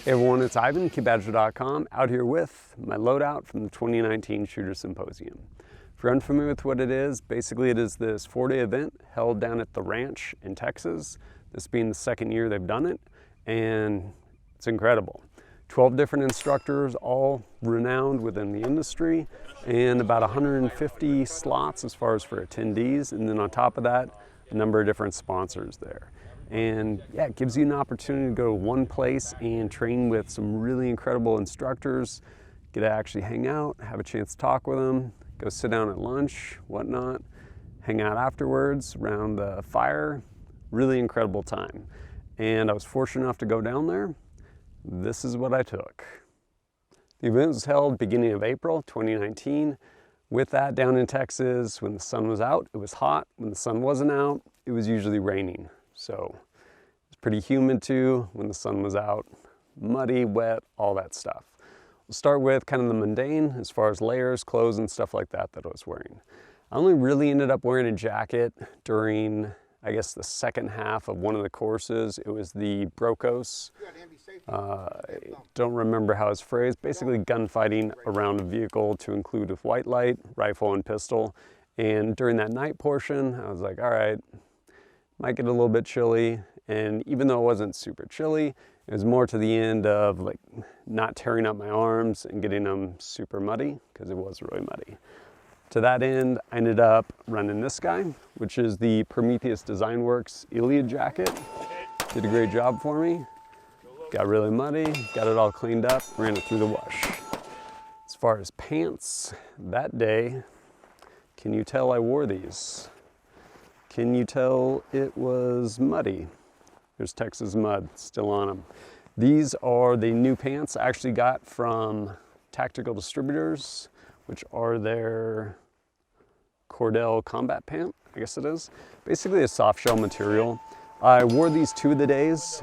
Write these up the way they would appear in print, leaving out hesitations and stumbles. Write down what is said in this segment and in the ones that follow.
Hey everyone, it's Ivan, KeyBadger.com, out here with my loadout from the 2019 Shooter Symposium. If you're unfamiliar with what it is, basically it is this 4-day event held down at the ranch in Texas. This being the second year they've done it, and it's incredible. 12 different instructors, all renowned within the industry, and about 150 slots as far as for attendees, and then on top of that, a number of different sponsors there. And yeah, it gives you an opportunity to go to one place and train with some really incredible instructors, get to actually hang out, have a chance to talk with them, go sit down at lunch, whatnot, hang out afterwards around the fire. Really incredible time. And I was fortunate enough to go down there. This is what I took. The event was held beginning of April 2019. With that, down in Texas, when the sun was out, it was hot. When the sun wasn't out, it was usually raining. So it's pretty humid too when the sun was out, muddy, wet, all that stuff. We'll start with kind of the mundane as far as layers, clothes, and stuff like that I was wearing. I only really ended up wearing a jacket during, I guess, the second half of one of the courses. It was the Brokos. Don't remember how it's phrased. Basically gunfighting around a vehicle to include with white light, rifle, and pistol. And during that night portion, I was like, all right, might get a little bit chilly, and even though it wasn't super chilly, it was more to the end of like not tearing up my arms and getting them super muddy, because it was really muddy. To that end, I ended up running this guy, which is the Prometheus Design Works Iliad jacket. Did a great job for me. Got really muddy, got it all cleaned up, ran it through the wash. As far as pants, that day, can you tell I wore these? Can you tell it was muddy? There's Texas mud still on them. These are the new pants I actually got from Tactical Distributors, which are their Cordell combat pant, I guess it is. Basically a soft shell material. I wore these 2 of the days.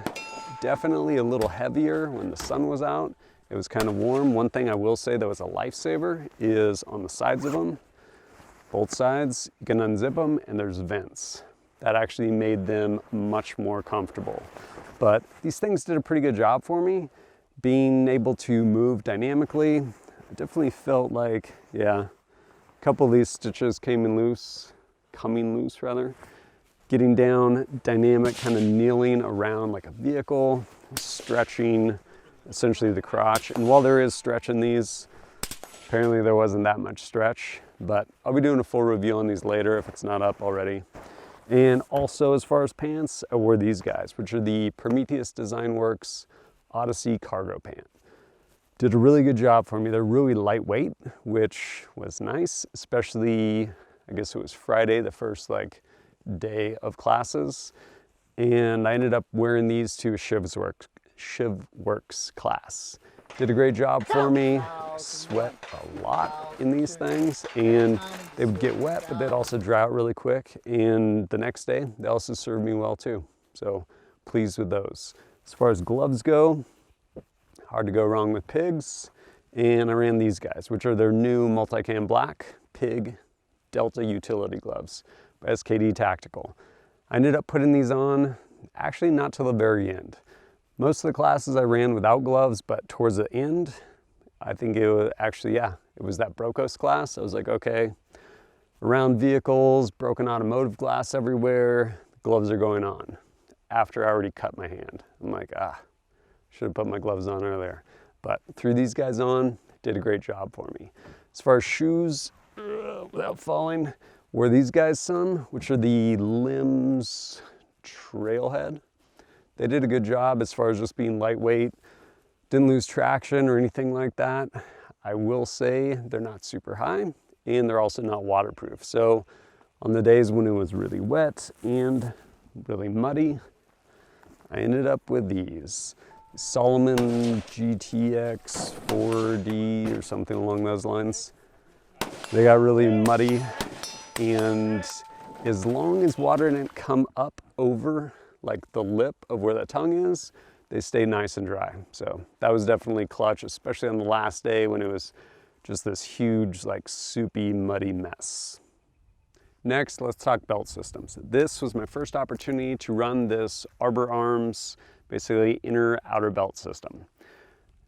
Definitely a little heavier when the sun was out. It was kind of warm. One thing I will say that was a lifesaver is on the sides of them. Both sides, you can unzip them and there's vents. That actually made them much more comfortable. But these things did a pretty good job for me. Being able to move dynamically, I definitely felt like, yeah, a couple of these stitches coming loose rather. Getting down, dynamic, kind of kneeling around like a vehicle, stretching essentially the crotch. And while there is stretch in these, apparently there wasn't that much stretch. But I'll be doing a full review on these later if it's not up already. And also as far as pants, I wore these guys, which are the Prometheus Design Works Odyssey cargo pant. Did a really good job for me. They're really lightweight, which was nice, especially, I guess it was Friday, the first day of classes. And I ended up wearing these to a ShivWorks class. Did a great job for me. Sweat a lot in these things, and they would get wet, but they'd also dry out really quick. And the next day, they also served me well too. So pleased with those. As far as gloves go, hard to go wrong with Pigs. And I ran these guys, which are their new multicam black Pig Delta utility gloves by SKD Tactical. I ended up putting these on, actually not till the very end. Most of the classes I ran without gloves, but towards the end, I think it was actually, yeah, it was that Brokos class. I was like, okay, around vehicles, broken automotive glass everywhere, gloves are going on. After I already cut my hand. I'm like, should have put my gloves on earlier. But threw these guys on, did a great job for me. As far as shoes, without falling, wore these guys some, which are the Limbs Trailhead. They did a good job as far as just being lightweight. Didn't lose traction or anything like that. I will say they're not super high, and they're also not waterproof. So on the days when it was really wet and really muddy, I ended up with these Solomon GTX 4D or something along those lines. They got really muddy, and as long as water didn't come up over like the lip of where the tongue is, they stay nice and dry. So that was definitely clutch, especially on the last day when it was just this huge, like soupy, muddy mess. Next, let's talk belt systems. This was my first opportunity to run this Arbor Arms, basically inner outer belt system.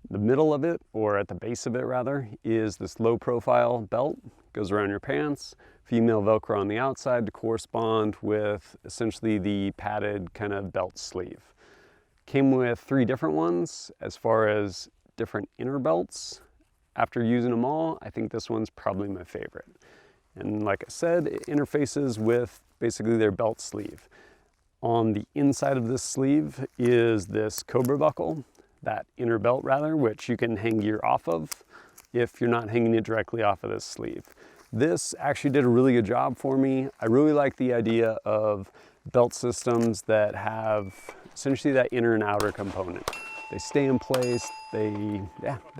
The middle of it, or at the base of it rather, is this low profile belt. Goes around your pants, female Velcro on the outside to correspond with essentially the padded kind of belt sleeve. Came with 3 different ones as far as different inner belts. After using them all, I think this one's probably my favorite. And like I said, it interfaces with basically their belt sleeve. On the inside of this sleeve is this Cobra buckle, that inner belt rather, which you can hang gear off of if you're not hanging it directly off of this sleeve. This actually did a really good job for me. I really like the idea of belt systems that have essentially that inner and outer component. They stay in place, they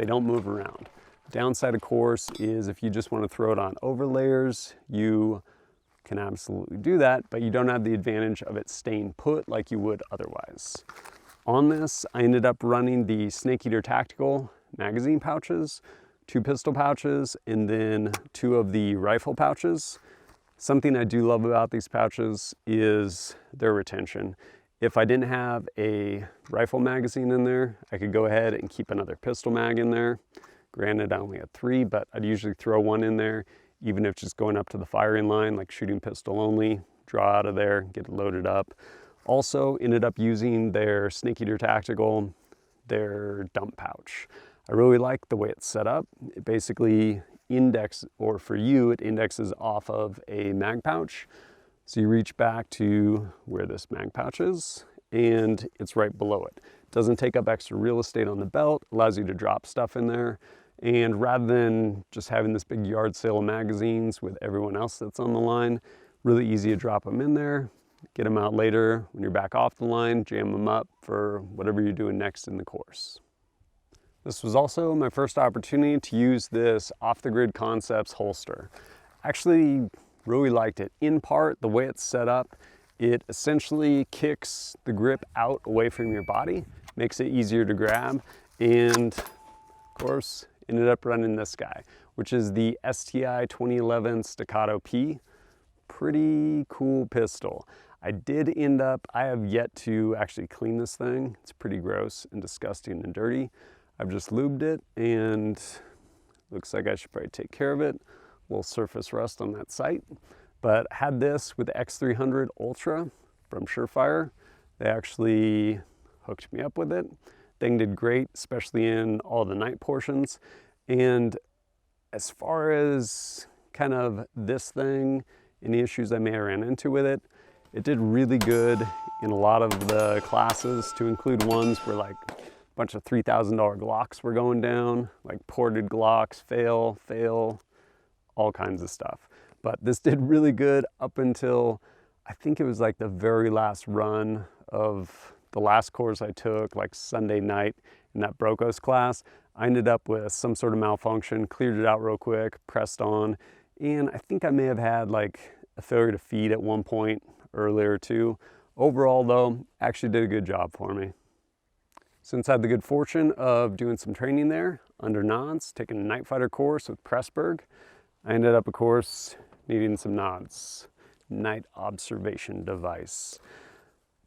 don't move around. Downside, of course, is if you just want to throw it on over layers, you can absolutely do that, but you don't have the advantage of it staying put like you would otherwise. On this, I ended up running the Snake Eater Tactical magazine pouches, 2 pistol pouches, and then 2 of the rifle pouches. Something I do love about these pouches is their retention. If I didn't have a rifle magazine in there, I could go ahead and keep another pistol mag in there. Granted, I only had 3, but I'd usually throw 1 in there, even if just going up to the firing line, like shooting pistol only, draw out of there, get it loaded up. Also ended up using their Snake Eater Tactical, their dump pouch. I really like the way it's set up. It basically for you, it indexes off of a mag pouch. So you reach back to where this mag pouch is, and it's right below it. It doesn't take up extra real estate on the belt, allows you to drop stuff in there. And rather than just having this big yard sale of magazines with everyone else that's on the line, really easy to drop them in there, get them out later when you're back off the line, jam them up for whatever you're doing next in the course. This was also my first opportunity to use this Off the Grid Concepts holster. Actually really liked it. In part, the way it's set up, it essentially kicks the grip out away from your body, makes it easier to grab, and of course, ended up running this guy, which is the STI 2011 Staccato P. Pretty cool pistol. I have yet to actually clean this thing. It's pretty gross and disgusting and dirty. I've just lubed it and looks like I should probably take care of it. A little surface rust on that sight. But had this with the X300 Ultra from Surefire. They actually hooked me up with it. Thing did great, especially in all the night portions. And as far as kind of this thing, any issues I may have ran into with it, it did really good in a lot of the classes, to include ones where like a bunch of $3,000 Glocks were going down, like ported Glocks, fail, all kinds of stuff. But this did really good up until, I think it was like the very last run of the last course I took, like Sunday night in that Brocos class. I ended up with some sort of malfunction, cleared it out real quick, pressed on, and I think I may have had like a failure to feed at one point earlier too. Overall though, actually did a good job for me. Since I had the good fortune of doing some training there under nods, taking a night fighter course with Pressburg, I ended up, of course, needing some nods, night observation device.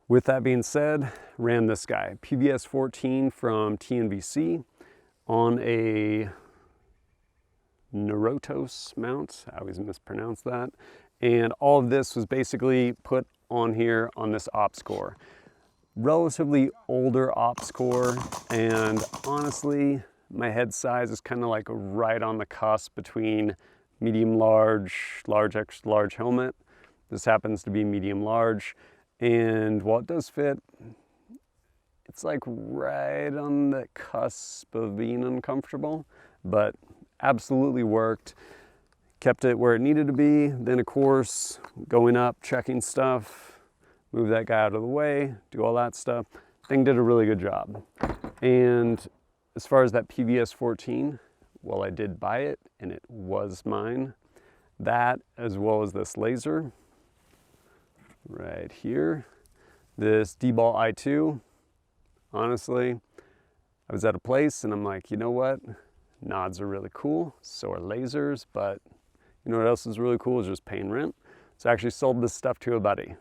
With that being said, ran this guy, PVS 14 from TNVC on a Neurotos mount. I always mispronounce that. And all of this was basically put on here on this ops core. Relatively older ops core, and honestly, my head size is kind of like right on the cusp between medium large, large, extra large helmet. This happens to be medium large. And while it does fit, it's like right on the cusp of being uncomfortable, but absolutely worked. Kept it where it needed to be. Then of course, going up, checking stuff, move that guy out of the way, do all that stuff. Thing did a really good job. And as far as that PVS 14, well, I did buy it and it was mine. That, as well as this laser right here, this D-Ball i2. Honestly, I was at a place and I'm like, you know what? Nods are really cool, so are lasers, but you know what else is really cool is just paying rent. So I actually sold this stuff to a buddy.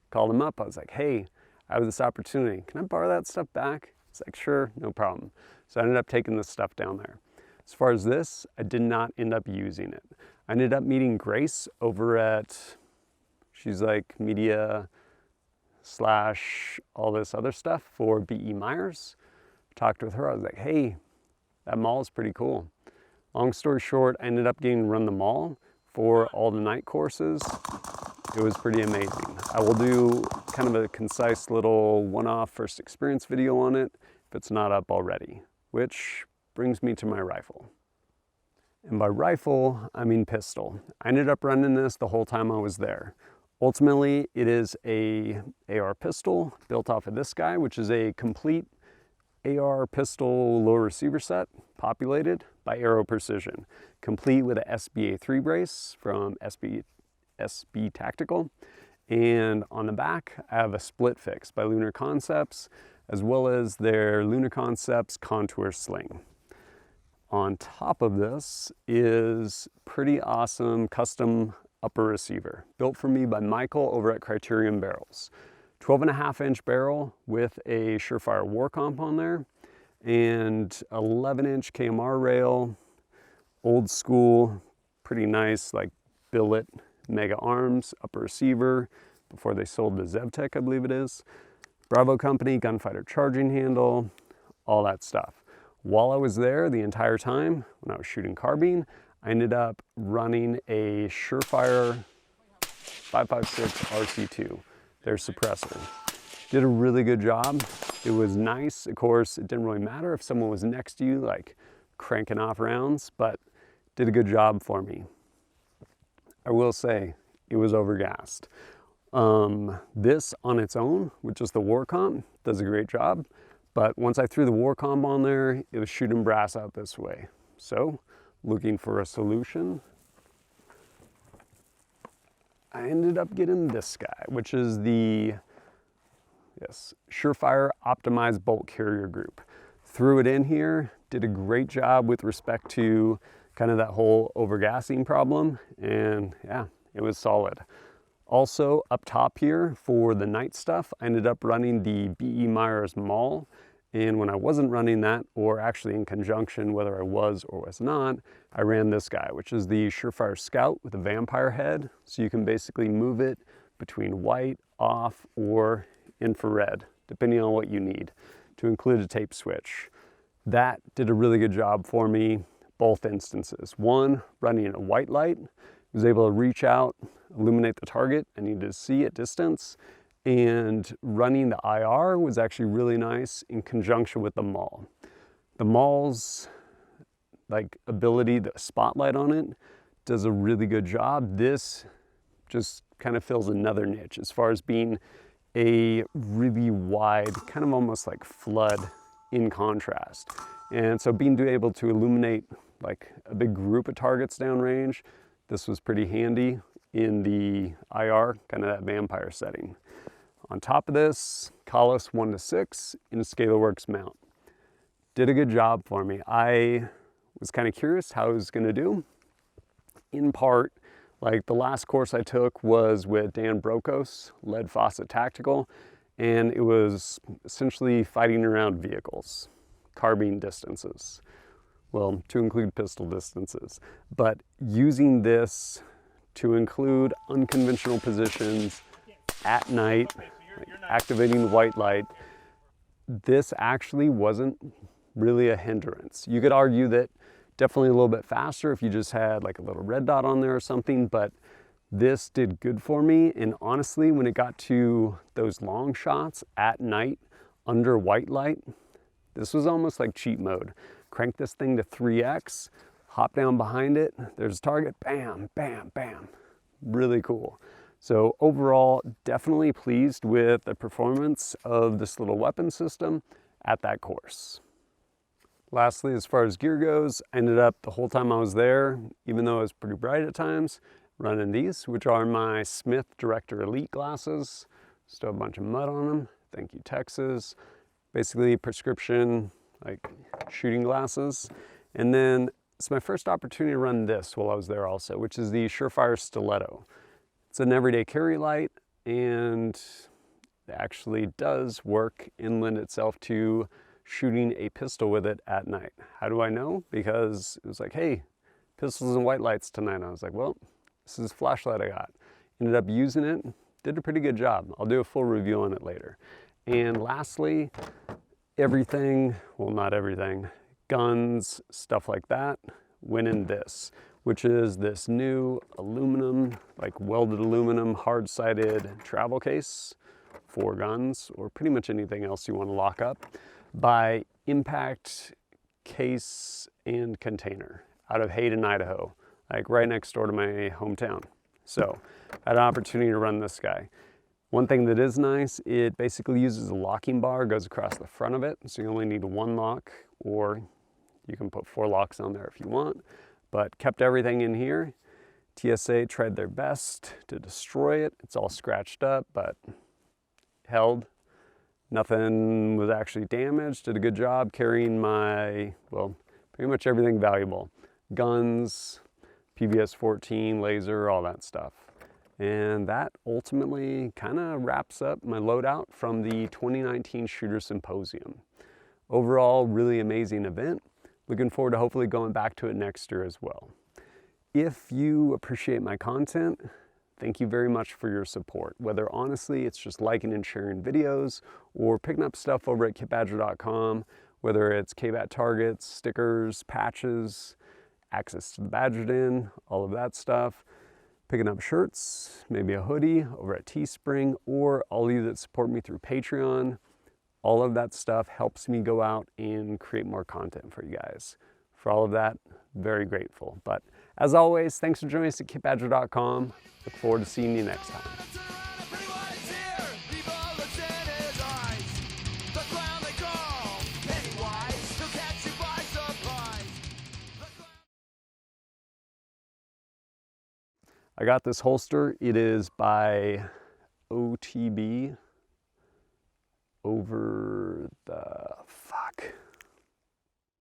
Called him up, I was like, hey, I have this opportunity. Can I borrow that stuff back? It's like, sure, no problem. So I ended up taking this stuff down there. As far as this, I did not end up using it. I ended up meeting Grace over at, she's like media / all this other stuff for B.E. Myers. Talked with her, I was like, hey, that mall is pretty cool. Long story short, I ended up getting to run the mall for all the night courses. It was pretty amazing. I will do kind of a concise little one-off first experience video on it if it's not up already, which brings me to my rifle. And by rifle, I mean pistol. I ended up running this the whole time I was there. Ultimately, it is a AR pistol built off of this guy, which is a complete AR pistol low receiver set populated by Aero Precision, complete with a SBA3 brace from SB Tactical. And on the back, I have a split fix by Lunar Concepts, as well as their Lunar Concepts Contour Sling. On top of this is pretty awesome custom upper receiver, built for me by Michael over at Criterion Barrels. 12.5-inch barrel with a Surefire War Comp on there, and 11-inch KMR rail, old school, pretty nice, like billet mega arms, upper receiver, before they sold the Zevtech, I believe it is. Bravo Company, gunfighter charging handle, all that stuff. While I was there the entire time, when I was shooting carbine, I ended up running a Surefire 5.56 RC2, their suppressor. Did a really good job. It was nice. Of course, it didn't really matter if someone was next to you, like cranking off rounds, but did a good job for me. I will say, it was overgassed. This on its own, which is the War Comp, does a great job. But once I threw the War Comp on there, it was shooting brass out this way. So, looking for a solution, I ended up getting this guy, which is the Surefire Optimized Bolt Carrier Group. Threw it in here, did a great job with respect to kind of that whole overgassing problem, and yeah, it was solid. Also up top here for the night stuff, I ended up running the B.E. Myers Mall. And when I wasn't running that, or actually in conjunction, whether I was or was not, I ran this guy, which is the Surefire Scout with a vampire head. So you can basically move it between white, off, or infrared, depending on what you need, to include a tape switch. That did a really good job for me, both instances. One, running a white light, was able to reach out, illuminate the target I needed to see at distance. And running the IR was actually really nice in conjunction with the Maul. The Maul's ability, the spotlight on it, does a really good job. This just kind of fills another niche as far as being a really wide, kind of almost like flood in contrast. And so being able to illuminate like a big group of targets downrange, this was pretty handy in the IR, kind of that vampire setting. On top of this, Collis 1:6 in a ScalarWorks mount. Did a good job for me. I was kind of curious how I was going to do. In part, like the last course I took was with Dan Brokos, Lead Faucet Tactical, and it was essentially fighting around vehicles, carbine distances, well, to include pistol distances, but using this to include unconventional positions at night, like activating white light. This actually wasn't really a hindrance. You could argue that definitely a little bit faster if you just had like a little red dot on there or something, but this did good for me. And honestly, when it got to those long shots at night under white light, this was almost like cheat mode. Crank this thing to 3x, hop down behind it, there's a target, bam, bam, bam. Really cool. So overall, definitely pleased with the performance of this little weapon system at that course. Lastly, as far as gear goes, I ended up the whole time I was there, even though it was pretty bright at times, running these, which are my Smith Director Elite glasses. Still a bunch of mud on them. Thank you, Texas. Basically prescription, like shooting glasses. And then it's my first opportunity to run this while I was there also, which is the Surefire Stiletto. It's an everyday carry light, and it actually does work and lend itself to shooting a pistol with it at night. How do I know? Because it was like, hey, pistols and white lights tonight. I was like, well, this is a flashlight I got. Ended up using it, did a pretty good job. I'll do a full review on it later. And lastly, everything, well, not everything, guns, stuff like that, went in this, which is this new aluminum, like welded aluminum, hard-sided travel case for guns, or pretty much anything else you want to lock up, by Impact Case and Container out of Hayden, Idaho, like right next door to my hometown. So I had an opportunity to run this guy. One thing that is nice, it basically uses a locking bar, goes across the front of it, so you only need one lock, or you can put 4 locks on there if you want, but kept everything in here. TSA tried their best to destroy it. It's all scratched up, but held. Nothing was actually damaged. Did a good job carrying my, well, pretty much everything valuable. Guns, PVS 14, laser, all that stuff. And that ultimately kind of wraps up my loadout from the 2019 Shooter Symposium. Overall, really amazing event. Looking forward to hopefully going back to it next year as well. If you appreciate my content, thank you very much for your support. Whether honestly it's just liking and sharing videos or picking up stuff over at kitbadger.com, whether it's KBAT targets, stickers, patches, access to the Badger Den, all of that stuff. Picking up shirts, maybe a hoodie over at Teespring, or all of you that support me through Patreon. All of that stuff helps me go out and create more content for you guys. For all of that, very grateful. But as always, thanks for joining us at kitbadger.com. Look forward to seeing you next time. I got this holster. It is by OTB over the, fuck.